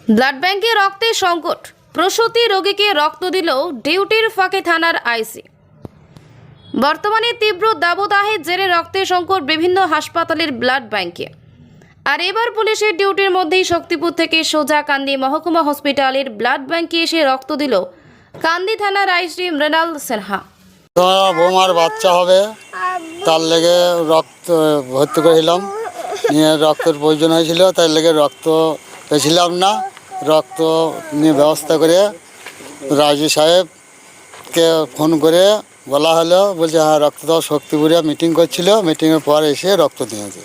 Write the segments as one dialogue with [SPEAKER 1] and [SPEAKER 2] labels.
[SPEAKER 1] Blood ব্যাংকে রক্তের সংকট, প্রসূতি রোগীকে রক্ত দিল ডিউটির ফাঁকে থানার আইসি। বর্তমানে তীব্র দাবদাহের জেরে রক্তের সংকট বিভিন্ন হাসপাতালের ব্লাড ব্যাংকে। আর এবার পুলিশের ডিউটির মধ্যেই শক্তিপুর থেকে সোজা কান্দি মহকুমা হসপিটালের ব্লাড ব্যাংকে এসে রক্ত দিল কান্দি থানার আইসি মৃণাল সিনহা।
[SPEAKER 2] বৌমার বাচ্চা হবে, তার লেগে রক্ত ভর্তি করেছিলাম, নিয়ে রক্তের প্রয়োজন হয়েছিল, তার লেগে রক্ত পেয়েছিলাম না। রক্ত নিয়ে ব্যবস্থা করে রাজু সাহেবকে ফোন করে বলা হলো, বলছে হ্যাঁ রক্ত দাও। শক্তিপুরে মিটিং করছিল, মিটিংয়ের পর এসে রক্ত দিয়েছে।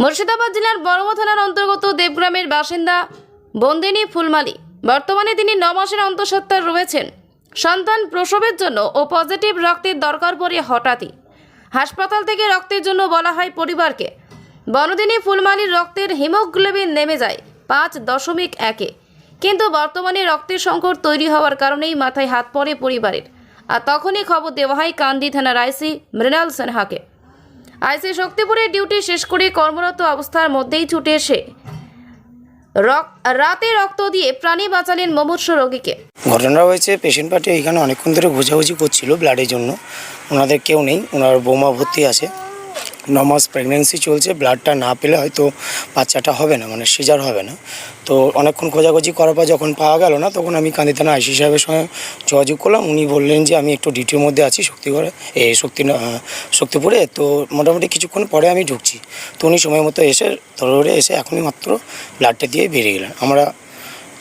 [SPEAKER 1] মুর্শিদাবাদ জেলার বড়মা থানার অন্তর্গত দেবগ্রামের বাসিন্দা বন্দিনী ফুলমালী। বর্তমানে তিনি 9 মাসের অন্তঃসত্ত্বা রয়েছেন। সন্তান প্রসবের জন্য ও পজিটিভ রক্তের দরকার পড়ে হঠাৎই হাসপাতাল থেকে রক্তের জন্য বলা হয় পরিবারকে। বন্দিনী ফুলমালীর রক্তের হিমোগ্লোবিন নেমে যায় 5.1-এ, কিন্তু বর্তমানে রক্তের সংকট তৈরি হওয়ার কারণেই মাথায় হাত পড়ে পরিবারের। আর তখনই খবর দেওয়া হয় কান্দি থানার আইসি মৃণাল সিনহাকে। আইসি শক্তিপুরের ডিউটি শেষ করে কর্মরত অবস্থার মধ্যেই ছুটে এসে রাতে রক্ত দিয়ে প্রাণী বাঁচালেন মুমূর্ষু রোগীকে।
[SPEAKER 3] ঘটনা হয়েছে, পেশেন্ট পার্টি এখানে অনেকক্ষণ ধরে ঘোষাঘুষি করছিল ব্লাডের জন্য। ওনাদের কেউ নেই, ওনার বৌমা ভর্তি আছে, 9 মাস প্রেগনেন্সি চলছে। ব্লাডটা না পেলে হয়তো বাচ্চাটা হবে না, মানে সিজার হবে না। তো অনেকক্ষণ খোঁজাখুঁজি করার পর যখন পাওয়া গেল না, তখন আমি কান্দি থানা আইসি সাহেবের সঙ্গে যোগাযোগ করলাম। উনি বললেন যে আমি একটু ডিউটির মধ্যে আছি শক্তিপুরে, তো মোটামুটি কিছুক্ষণ পরে আমি ঢুকছি। তো উনি সময় মতো এসে ধরে এসে এখনই মাত্র ব্লাডটা দিয়ে বেরিয়ে গেলেন। আমরা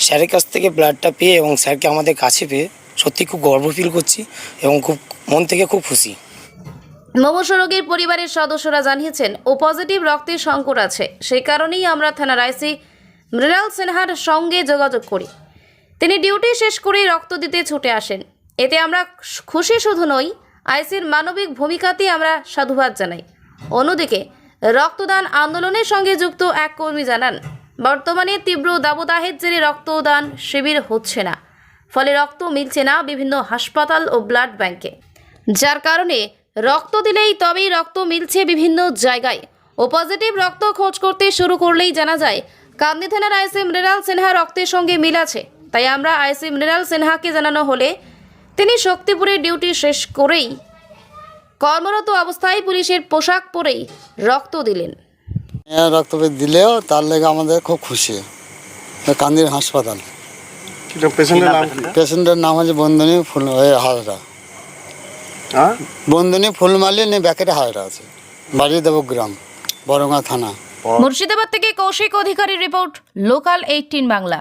[SPEAKER 3] স্যারের কাছ থেকে ব্লাডটা পেয়ে এবং স্যারকে আমাদের কাছে পেয়ে সত্যি খুব গর্ব ফিল করছি এবং খুব মন থেকে খুব খুশি।
[SPEAKER 1] মুমূর্ষু রোগীর পরিবারের সদস্যরা জানিয়েছেন ও পজিটিভ রক্তের সংকট আছে, সেই কারণেই আমরা থানার আইসি মৃণাল সিনহার সঙ্গে যোগাযোগ করি। তিনি ডিউটি শেষ করে রক্ত দিতে ছুটে আসেন। এতে আমরা খুশি শুধু নই, আইসির মানবিক ভূমিকাতে আমরা সাধুবাদ জানাই। অন্যদিকে রক্তদান আন্দোলনের সঙ্গে যুক্ত এক কর্মী জানান, বর্তমানে তীব্র দাবদাহের জেরে রক্তদান শিবির হচ্ছে না, ফলে রক্ত মিলছে না বিভিন্ন হাসপাতাল ও ব্লাড ব্যাংকে, যার কারণে রক্ত দিলেই তবেই রক্ত মিলছে বিভিন্ন জায়গায়। ও পজিটিভ রক্ত খোঁজ করতে শুরু করলেই জানা যায় কান্দি থানার আইসি মৃণাল সিনহা রক্তের সঙ্গে মিল আছে। তাই আমরা আইসি মৃণাল সিনহাকে জানানো হলে তিনি শক্তিপুরে ডিউটি শেষ করেই কর্মরত অবস্থায় পুলিশের পোশাক পরেই রক্ত দিলেন।
[SPEAKER 2] রক্ত দিলেও তার লেগে আমাদের খুব খুশি। কান্দির হাসপাতাল, পেশেন্টের নাম হচ্ছে বন্দিনী হাজরা। বন্দিনী ফুলমালী নিয়ে ব্যাকেটে হাজরা আছে, বাড়ি দেবগ্রাম, বড়মা থানা।
[SPEAKER 1] মুর্শিদাবাদ থেকে কৌশিক অধিকারীর রিপোর্ট, লোকাল 18 বাংলা।